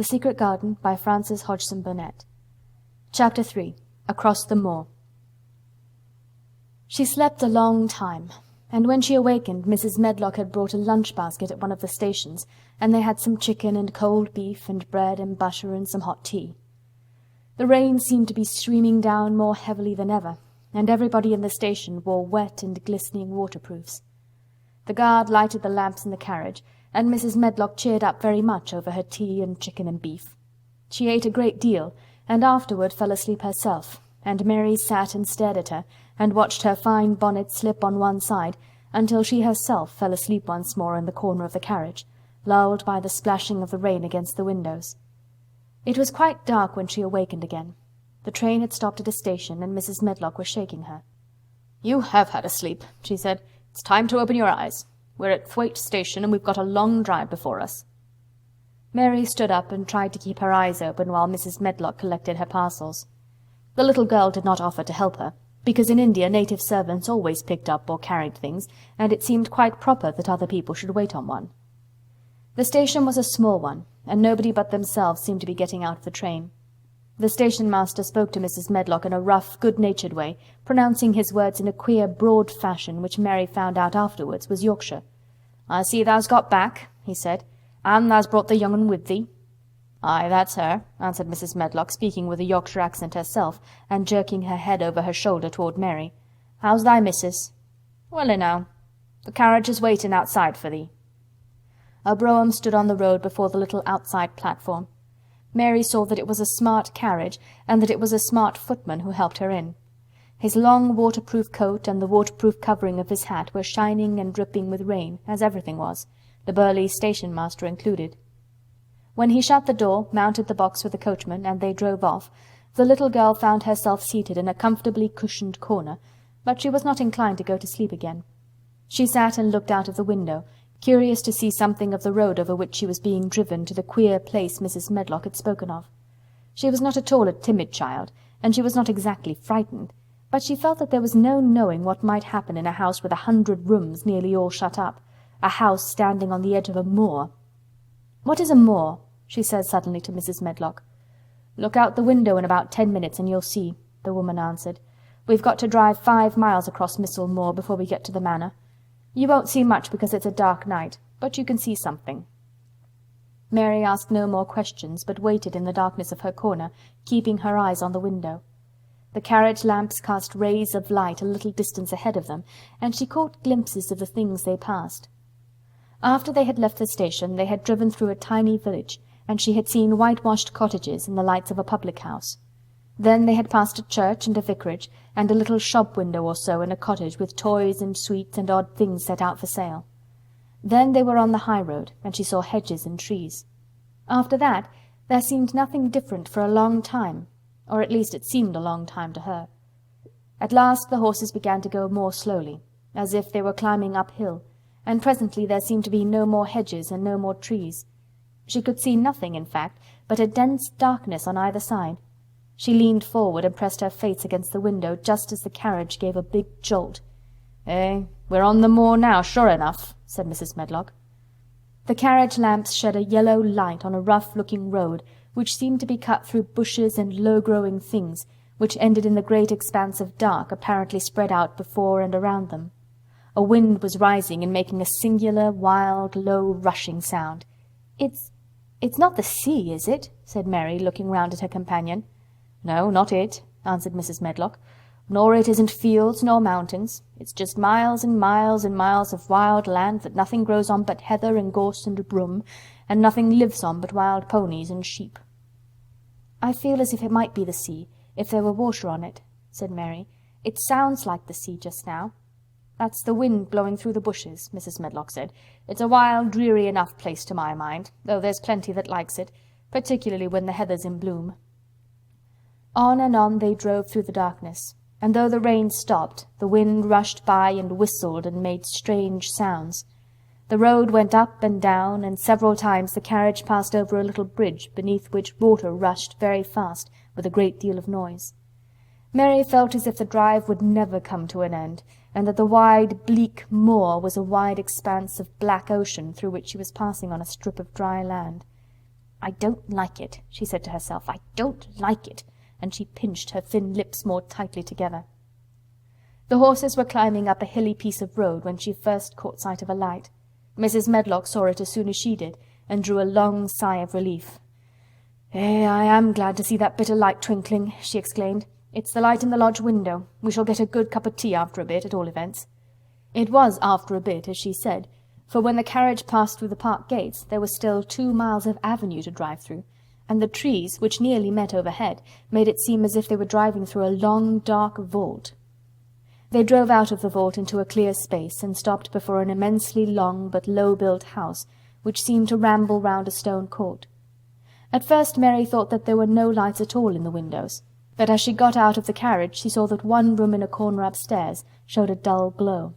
The Secret Garden by Frances Hodgson Burnett. Chapter 3. Across the Moor. She slept a long time, and when she awakened Mrs. Medlock had brought a lunch basket at one of the stations, and they had some chicken and cold beef and bread and butter and some hot tea. The rain seemed to be streaming down more heavily than ever, and everybody in the station wore wet and glistening waterproofs. The guard lighted the lamps in the carriage, and Mrs. Medlock cheered up very much over her tea and chicken and beef. She ate a great deal, and afterward fell asleep herself, and Mary sat and stared at her, and watched her fine bonnet slip on one side, until she herself fell asleep once more in the corner of the carriage, lulled by the splashing of the rain against the windows. It was quite dark when she awakened again. The train had stopped at a station, and Mrs. Medlock was shaking her. "You have had a sleep," she said. "It's time to open your eyes. We're at Thwaite Station, and we've got a long drive before us." Mary stood up and tried to keep her eyes open while Mrs. Medlock collected her parcels. The little girl did not offer to help her, because in India native servants always picked up or carried things, and it seemed quite proper that other people should wait on one. The station was a small one, and nobody but themselves seemed to be getting out of the train. The station-master spoke to Mrs. Medlock in a rough, good-natured way, pronouncing his words in a queer, broad fashion which Mary found out afterwards was Yorkshire. "I see thou's got back," he said, "and thou's brought the young un with thee." "Aye, that's her," answered Mrs. Medlock, speaking with a Yorkshire accent herself, and jerking her head over her shoulder toward Mary. "How's thy missus?" "Well enow. The carriage is waiting outside for thee." A brougham stood on the road before the little outside platform. Mary saw that it was a smart carriage, and that it was a smart footman who helped her in. His long waterproof coat and the waterproof covering of his hat were shining and dripping with rain, as everything was, the burly station-master included. When he shut the door, mounted the box with the coachman, and they drove off, the little girl found herself seated in a comfortably cushioned corner, but she was not inclined to go to sleep again. She sat and looked out of the window, curious to see something of the road over which she was being driven to the queer place Mrs. Medlock had spoken of. She was not at all a timid child, and she was not exactly frightened, but she felt that there was no knowing what might happen in a house with 100 rooms nearly all shut up, a house standing on the edge of a moor. "What is a moor?" she said suddenly to Mrs. Medlock. "Look out the window in about 10 minutes and you'll see," the woman answered. "We've got to drive 5 miles across Missel Moor before we get to the manor. You won't see much because it's a dark night, but you can see something." Mary asked no more questions, but waited in the darkness of her corner, keeping her eyes on the window. The carriage lamps cast rays of light a little distance ahead of them, and she caught glimpses of the things they passed. After they had left the station, they had driven through a tiny village, and she had seen whitewashed cottages and the lights of a public-house. Then they had passed a church and a vicarage, and a little shop window or so in a cottage with toys and sweets and odd things set out for sale. Then they were on the high road, and she saw hedges and trees. After that, there seemed nothing different for a long time, or at least it seemed a long time to her. At last the horses began to go more slowly, as if they were climbing uphill, and presently there seemed to be no more hedges and no more trees. She could see nothing, in fact, but a dense darkness on either side. She leaned forward and pressed her face against the window just as the carriage gave a big jolt. "Eh, we're on the moor now, sure enough," said Mrs. Medlock. The carriage lamps shed a yellow light on a rough-looking road which seemed to be cut through bushes and low-growing things, which ended in the great expanse of dark apparently spread out before and around them. A wind was rising and making a singular, wild, low, rushing sound. It's not the sea, is it?" said Mary, looking round at her companion. "No, not it," answered Mrs. Medlock. "Nor it isn't fields nor mountains. It's just miles and miles and miles of wild land that nothing grows on but heather and gorse and broom, and nothing lives on but wild ponies and sheep." "I feel as if it might be the sea, if there were water on it," said Mary. "It sounds like the sea just now." "That's the wind blowing through the bushes," Mrs. Medlock said. "It's a wild, dreary enough place to my mind, though there's plenty that likes it, particularly when the heather's in bloom." On and on they drove through the darkness, and though the rain stopped, the wind rushed by and whistled and made strange sounds. The road went up and down, and several times the carriage passed over a little bridge beneath which water rushed very fast with a great deal of noise. Mary felt as if the drive would never come to an end, and that the wide, bleak moor was a wide expanse of black ocean through which she was passing on a strip of dry land. "I don't like it," she said to herself. "I don't like it," and she pinched her thin lips more tightly together. The horses were climbing up a hilly piece of road when she first caught sight of a light. Mrs. Medlock saw it as soon as she did, and drew a long sigh of relief. I am glad to see that bit of light twinkling," she exclaimed. "It's the light in the lodge window. We shall get a good cup of tea after a bit, at all events." It was after a bit, as she said, for when the carriage passed through the park gates there was still 2 miles of avenue to drive through, and the trees, which nearly met overhead, made it seem as if they were driving through a long, dark vault. They drove out of the vault into a clear space and stopped before an immensely long but low-built house, which seemed to ramble round a stone court. At first Mary thought that there were no lights at all in the windows, but as she got out of the carriage she saw that one room in a corner upstairs showed a dull glow.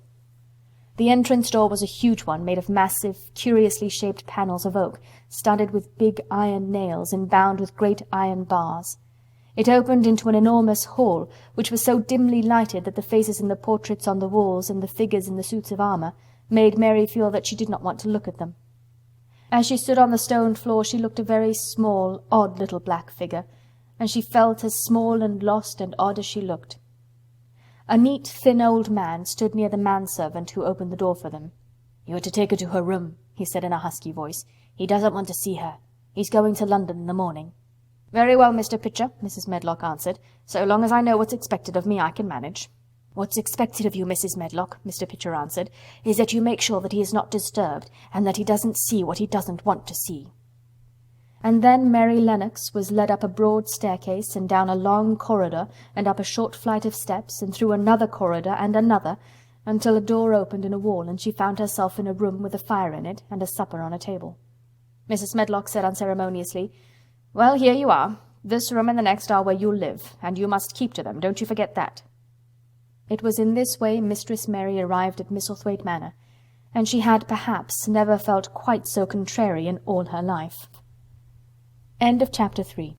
The entrance door was a huge one made of massive, curiously shaped panels of oak, studded with big iron nails and bound with great iron bars. It opened into an enormous hall, which was so dimly lighted that the faces in the portraits on the walls and the figures in the suits of armor made Mary feel that she did not want to look at them. As she stood on the stone floor she looked a very small, odd little black figure, and she felt as small and lost and odd as she looked. A neat, thin old man stood near the manservant who opened the door for them. "You are to take her to her room," he said in a husky voice. "He doesn't want to see her. He's going to London in the morning." "Very well, Mr. Pitcher," Mrs. Medlock answered. "So long as I know what's expected of me, I can manage." "What's expected of you, Mrs. Medlock," Mr. Pitcher answered, "is that you make sure that he is not disturbed, and that he doesn't see what he doesn't want to see." And then Mary Lennox was led up a broad staircase and down a long corridor and up a short flight of steps and through another corridor and another, until a door opened in a wall and she found herself in a room with a fire in it and a supper on a table. Mrs. Medlock said unceremoniously, "Well, here you are. This room and the next are where you'll live, and you must keep to them, don't you forget that." It was in this way Mistress Mary arrived at Misselthwaite Manor, and she had perhaps never felt quite so contrary in all her life. End of chapter 3.